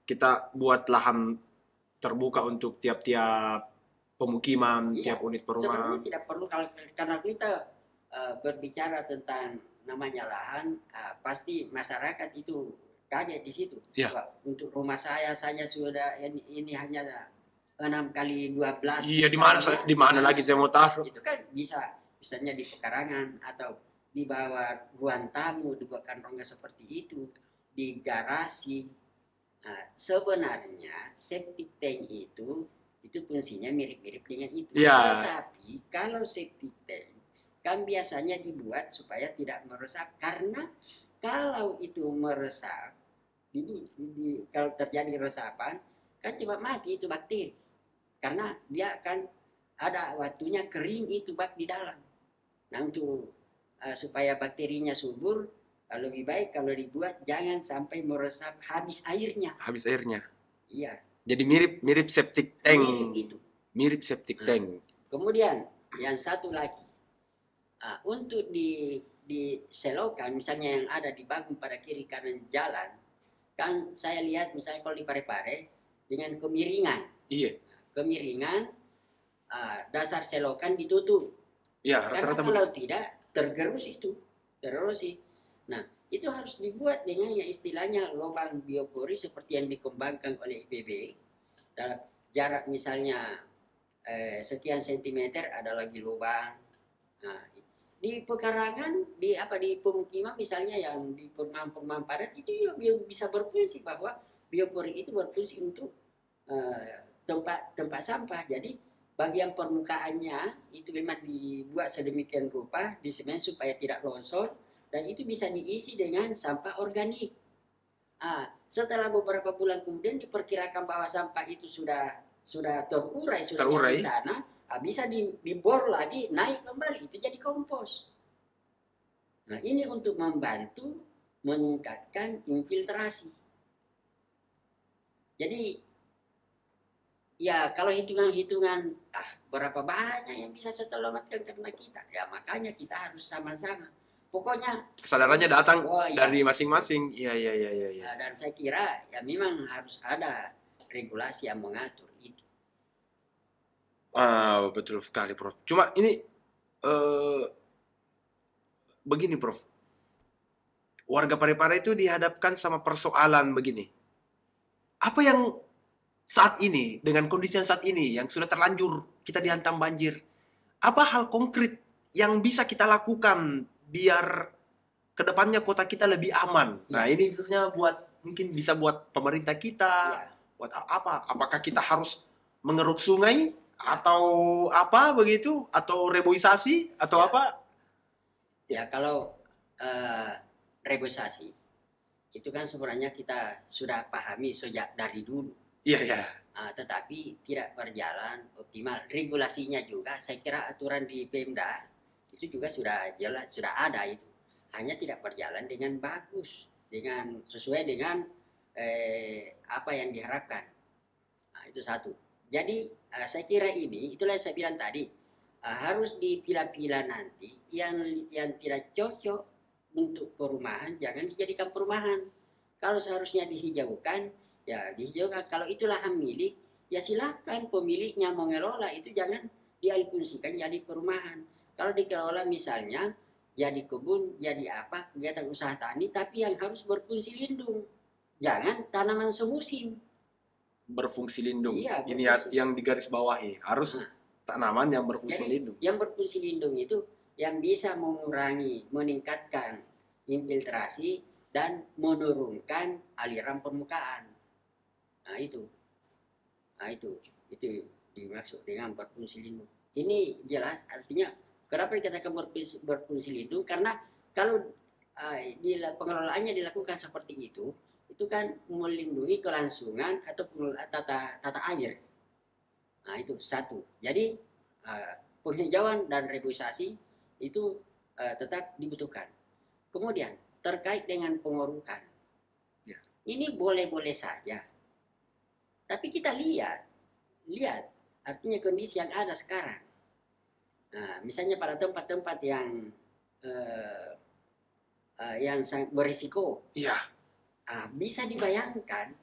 kita buat lahan terbuka untuk tiap-tiap pemukiman, tiap unit perumahan. Sebenarnya tidak perlu, karena kita berbicara tentang namanya lahan, pasti masyarakat itu kaget di situ. Ya. Untuk rumah saya sudah ini hanya 6x12. Iya, di mana lagi saya mau taruh? Itu kan bisanya di pekarangan atau di bawah ruang tamu, dibuatkan rongga seperti itu, di garasi. Sebenarnya septic tank itu fungsinya mirip-mirip dengan itu. Ya. Tetapi kalau septic tank kan biasanya dibuat supaya tidak meresap, karena kalau itu meresap, kalau terjadi resapan kan cepat mati itu bakteri, karena dia akan ada waktunya kering itu bak di dalam. Nah, untuk supaya bakterinya subur, lebih baik kalau dibuat jangan sampai meresap habis airnya. Habis airnya. Iya. Jadi mirip septic tank. Mirip itu. Mirip septic tank. Kemudian yang satu lagi, untuk di selokan, misalnya yang ada di Bagong pada kiri kanan jalan, kan saya lihat misalnya kalau di Parepare dengan kemiringan. Iya. Kemiringan, dasar selokan ditutup. Iya, rata-rata. Karena kalau tidak tergerus itu, terosi. Nah, itu harus dibuat dengan yang istilahnya lubang biopori seperti yang dikembangkan oleh IPB. Dalam jarak misalnya sekian sentimeter ada lagi lubang. Nah, di pekarangan, di pemukiman misalnya yang di perumahan padat itu ya bisa berfungsi, bahwa biopori itu berfungsi untuk tempat sampah. Jadi bagian permukaannya itu memang dibuat sedemikian rupa di semen supaya tidak longsor, dan itu bisa diisi dengan sampah organik. Setelah beberapa bulan kemudian diperkirakan bahwa sampah itu sudah terurai, jadi tanah, bisa dibor lagi, naik kembali, itu jadi kompos. Nah, ini untuk membantu meningkatkan infiltrasi. Jadi ya kalau hitungan berapa banyak yang bisa saya selamatkan karena kita, ya makanya kita harus sama-sama. Pokoknya kesadarannya datang dari masing-masing. Iya. Dan saya kira ya memang harus ada regulasi yang mengatur itu. Betul sekali, Prof. Cuma ini begini, Prof. Warga Parepare itu dihadapkan sama persoalan begini. Apa yang saat ini, dengan kondisi yang saat ini, yang sudah terlanjur kita dihantam banjir, apa hal konkret yang bisa kita lakukan biar kedepannya kota kita lebih aman? Nah, ini khususnya mungkin bisa buat pemerintah kita, buat apa? Apakah kita harus mengeruk sungai atau apa begitu, atau reboisasi atau apa? Ya, kalau reboisasi itu kan sebenarnya kita sudah pahami sejak dari dulu. Iya. Tetapi tidak berjalan optimal. Regulasinya juga saya kira aturan di Pemda itu juga sudah jelas, sudah ada itu. Hanya tidak berjalan dengan bagus. sesuai dengan apa yang diharapkan. Nah, itu satu. Jadi saya kira itulah yang saya bilang tadi, harus dipilah-pilah nanti yang tidak cocok untuk perumahan jangan dijadikan perumahan. Kalau seharusnya dihijaukan ya dihijaukan. Kalau itu lahan milik ya silahkan pemiliknya mengelola, itu jangan dialihfungsikan jadi perumahan. Kalau dikelola misalnya jadi kebun, jadi apa kegiatan usaha tani, tapi yang harus berfungsi lindung, jangan tanaman semusim. Berfungsi lindung. Iya, Ini yang digaris bawahi, harus tanaman yang berfungsi jadi, lindung. Yang berfungsi lindung itu yang bisa mengurangi, meningkatkan infiltrasi dan menurunkan aliran permukaan. Nah itu dimaksud dengan berfungsi lindung. Ini jelas artinya kenapa dikatakan berfungsi lindung, karena kalau pengelolaannya dilakukan seperti itu kan melindungi kelangsungan atau tata air. Nah itu satu. Jadi penghijauan dan reboisasi itu tetap dibutuhkan. Kemudian terkait dengan pengorukan, ini boleh-boleh saja. Tapi kita lihat artinya kondisi yang ada sekarang. Nah, misalnya pada tempat-tempat yang sangat berisiko, bisa dibayangkan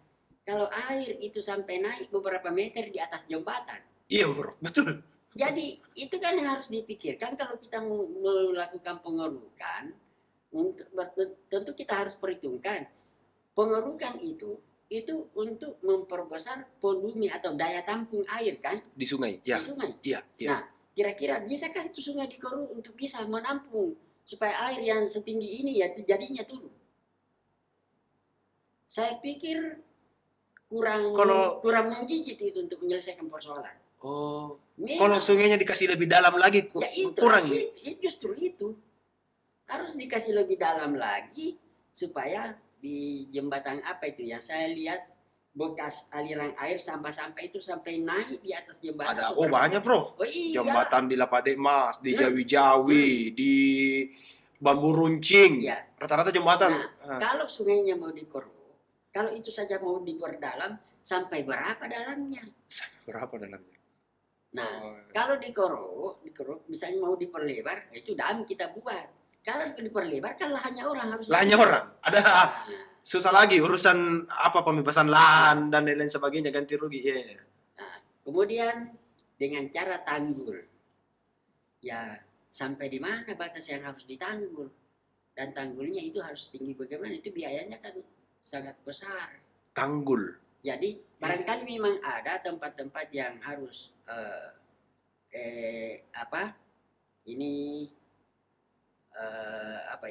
kalau air itu sampai naik beberapa meter di atas jembatan. Iya bro, betul. Jadi itu kan harus dipikirkan kalau kita melakukan pengerukan. Tentu kita harus perhitungkan pengerukan itu untuk memperbesar volume atau daya tampung air kan di sungai. Di sungai. Iya. Nah, kira-kira bisakah itu sungai dikeruk untuk bisa menampung supaya air yang setinggi ini ya jadinya turun? Saya pikir kurang menggigit itu untuk menyelesaikan persoalan. Oh. Kalau sungainya dikasih lebih dalam lagi kurang. Justru itu harus dikasih lebih dalam lagi supaya di jembatan apa itu ya, saya lihat bekas aliran air sampah-sampah itu sampai naik di atas jembatan. Ada banyak Prof. Iya. Jembatan di Lapade Mas, di Jawi-Jawi, di Bambu Runcing. Ya. Rata-rata jembatan. Kalau sungainya mau dikeruk, kalau itu saja mau diperdalam, sampai berapa dalamnya? Nah, kalau dikeruk, misalnya mau diperlebar, itu dam kita buat. Kalau diperlebar kan lahannya orang harus. Lahannya orang. Ada susah lagi urusan pembebasan lahan dan lain-lain sebagainya, ganti rugi. Yeah. Nah, kemudian dengan cara tanggul. Ya, sampai di mana batas yang harus ditanggul? Dan tanggulnya itu harus tinggi bagaimana? Itu biayanya kan sangat besar. Tanggul. Jadi barangkali memang ada tempat-tempat yang harus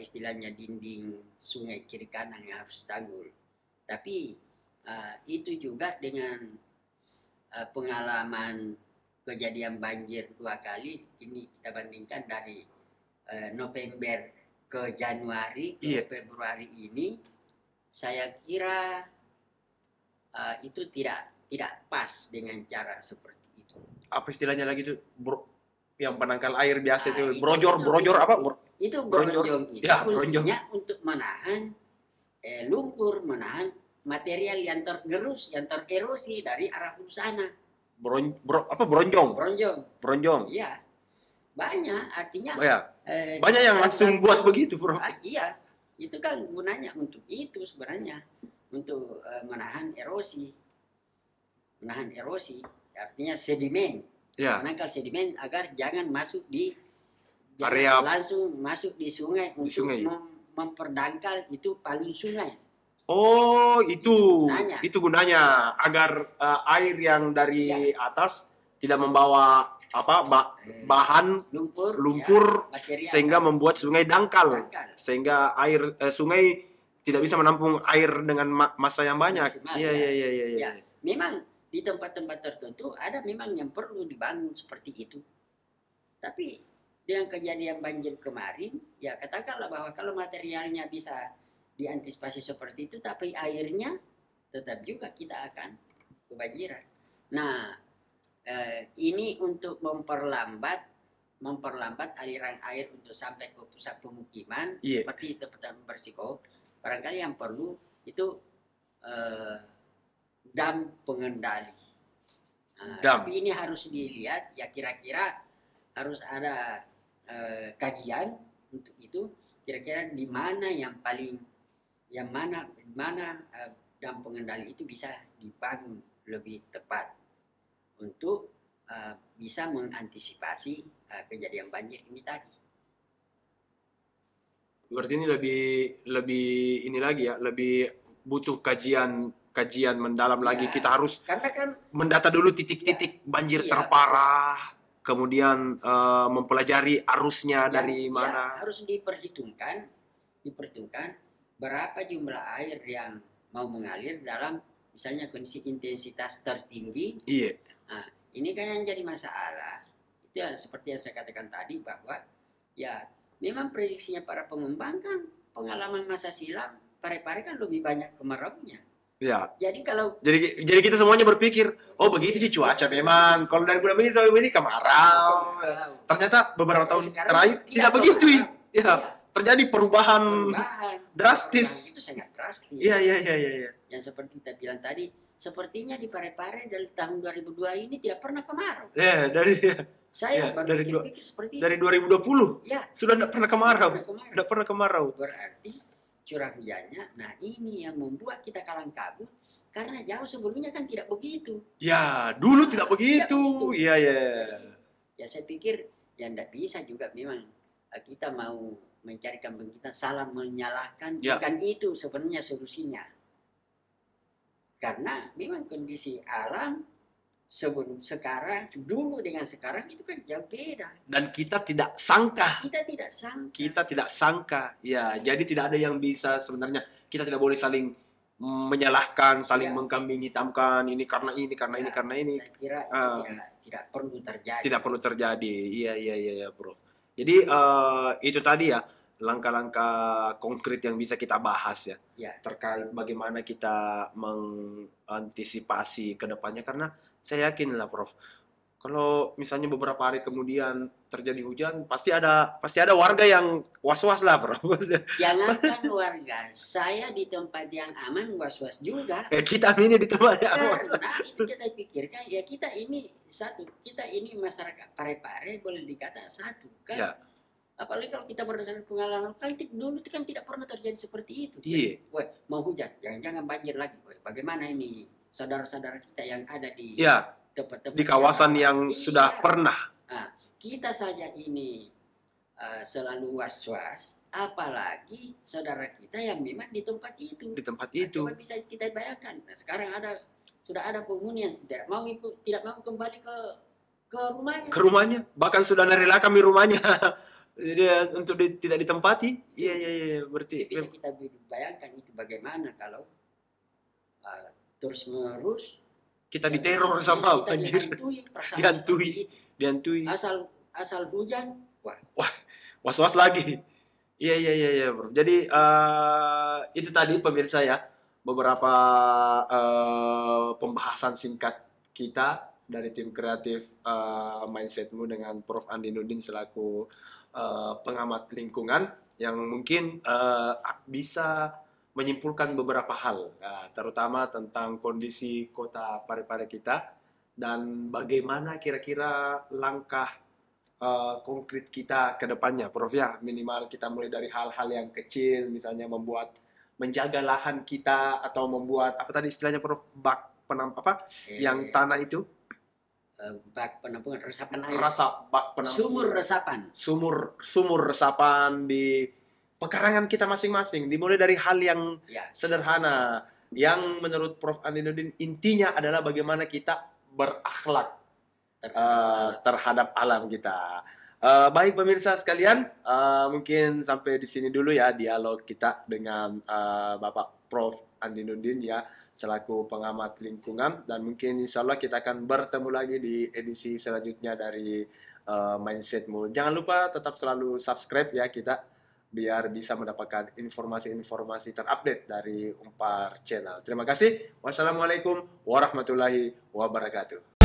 istilahnya dinding sungai kiri kanan yang harus tanggul. Tapi itu juga dengan pengalaman kejadian banjir 2 kali, ini kita bandingkan dari November ke Januari ke Februari ini, saya kira itu tidak pas dengan cara seperti itu. Apa istilahnya lagi tuh, bro? Yang penangkal air biasa itu brojor itu bronjong itu ya, fungsinya untuk menahan lumpur, menahan material yang tergerus, yang tererosi dari arah hulu sana. Bronjong. Iya. Banyak, artinya banyak yang langsung buat begitu, Bro. Iya. Itu kan gunanya untuk itu sebenarnya, untuk menahan erosi. Artinya sedimen. Menangkal sedimen agar jangan masuk di area, langsung masuk di sungai untuk memperdangkal itu palung sungai. Oh, itu gunanya agar air yang dari atas tidak membawa bahan lumpur sehingga membuat sungai dangkal. Sehingga air sungai tidak bisa menampung air dengan massa yang banyak. Iya. Memang di tempat-tempat tertentu ada memang yang perlu dibangun seperti itu. Tapi dengan kejadian banjir kemarin, ya katakanlah bahwa kalau materialnya bisa diantisipasi seperti itu, tapi airnya tetap juga kita akan kebanjiran. Nah, ini untuk memperlambat aliran air untuk sampai ke pusat pemukiman seperti tempat berisiko. barangkali yang perlu itu dam pengendali. Tapi ini harus dilihat ya, kira-kira harus ada kajian untuk itu, kira-kira di mana yang paling, di mana dam pengendali itu bisa dibangun lebih tepat untuk bisa mengantisipasi kejadian banjir ini tadi. Berarti ini lebih ini lagi ya, lebih butuh kajian mendalam lagi. Kita harus Karena kan mendata dulu titik-titik banjir terparah, kemudian mempelajari arusnya dari mana. Harus diperhitungkan berapa jumlah air yang mau mengalir dalam misalnya kondisi intensitas tertinggi. Iya. Nah, ini kan yang jadi masalah. Itu ya, seperti yang saya katakan tadi bahwa ya memang prediksinya para pengembang kan pengalaman masa silam Parepare kan lebih banyak kemaraunya. Ya. Jadi kalau jadi kita semuanya berpikir, oh begitu sih cuaca memang. Kalau dari bulan ini sampai ini kemarau. Ternyata beberapa tahun terakhir tidak begitu. Ya, terjadi perubahan drastis. Itu sangat drastis. Iya. Yang seperti kita bilang tadi, sepertinya di Parepare dari tahun 2002 ini tidak pernah kemarau. Saya baru pikir seperti itu. Dari 2020 sudah tidak pernah kemarau. Tidak pernah kemarau. Berarti curah hujannya, nah ini yang membuat kita kalang kabut, karena jauh sebelumnya kan tidak begitu. Ya, dulu tidak begitu. Iya. Ya saya pikir ya tidak bisa juga memang kita mau mencari kambing kita salah menyalahkan, bukan itu sebenarnya solusinya. Karena memang kondisi alam sebelum sekarang, dulu dengan sekarang itu kan jauh beda. Dan kita tidak sangka. Kita tidak sangka. Ya, jadi tidak ada yang bisa sebenarnya. Kita tidak boleh saling menyalahkan, saling mengkambing hitamkan. Ini karena ini, karena ini. Saya kira itu tidak perlu terjadi. Tidak perlu terjadi. Iya, Prof. Jadi itu tadi ya, langkah-langkah konkret yang bisa kita bahas ya. Terkait bagaimana kita mengantisipasi ke depannya. Karena saya yakin lah Prof, kalau misalnya beberapa hari kemudian terjadi hujan, pasti ada warga yang was-was lah Prof. Jangankan warga, saya di tempat yang aman was-was juga. Kita ini di tempat yang aman. Karena itu kita pikirkan, ya kita ini satu, kita ini masyarakat Parepare boleh dikata satu kan. Apalagi kalau kita berdasarkan pengalaman, kan dulu itu kan tidak pernah terjadi seperti itu. Iya. Woi, mau hujan, jangan banjir lagi. Woi, bagaimana ini saudara-saudara kita yang ada di tempat-tempat di kawasan yang sudah pernah. Nah, kita saja ini selalu was-was, apalagi saudara kita yang memang di tempat itu. Coba bisa kita bayangkan. Nah, sekarang sudah ada penghuni yang tidak mau kembali ke rumahnya. Ke rumahnya, bahkan sudah merelakan rumahnya. Jadi untuk tidak ditempati. Iya, berarti bisa kita bayangkan itu bagaimana kalau terus-menerus kita diteror sama banjir. Dihantui. Asal hujan, wah, was-was lagi. Iya, Bro. Jadi itu tadi pemirsa ya, beberapa pembahasan singkat kita dari tim kreatif Mindsetmu dengan Prof. Andi Nudin selaku pengamat lingkungan yang mungkin bisa menyimpulkan beberapa hal, terutama tentang kondisi kota Parepare kita dan bagaimana kira-kira langkah konkret kita ke depannya, Prof ya. Minimal kita mulai dari hal-hal yang kecil, misalnya menjaga lahan kita atau membuat apa tadi istilahnya Prof, bak yang tanah itu. Bak penampungan resapan air. Sumur resapan di pekarangan kita masing-masing, dimulai dari hal yang sederhana, yang menurut Prof. Andi Nudin intinya adalah bagaimana kita berakhlak terhadap alam kita. Baik pemirsa sekalian, mungkin sampai di sini dulu ya dialog kita dengan Bapak Prof. Andi Nudin ya, selaku pengamat lingkungan, dan mungkin insya Allah kita akan bertemu lagi di edisi selanjutnya dari Mindsetmu. Jangan lupa tetap selalu subscribe ya kita, biar bisa mendapatkan informasi-informasi terupdate dari Unpar Channel. Terima kasih. Wassalamualaikum warahmatullahi wabarakatuh.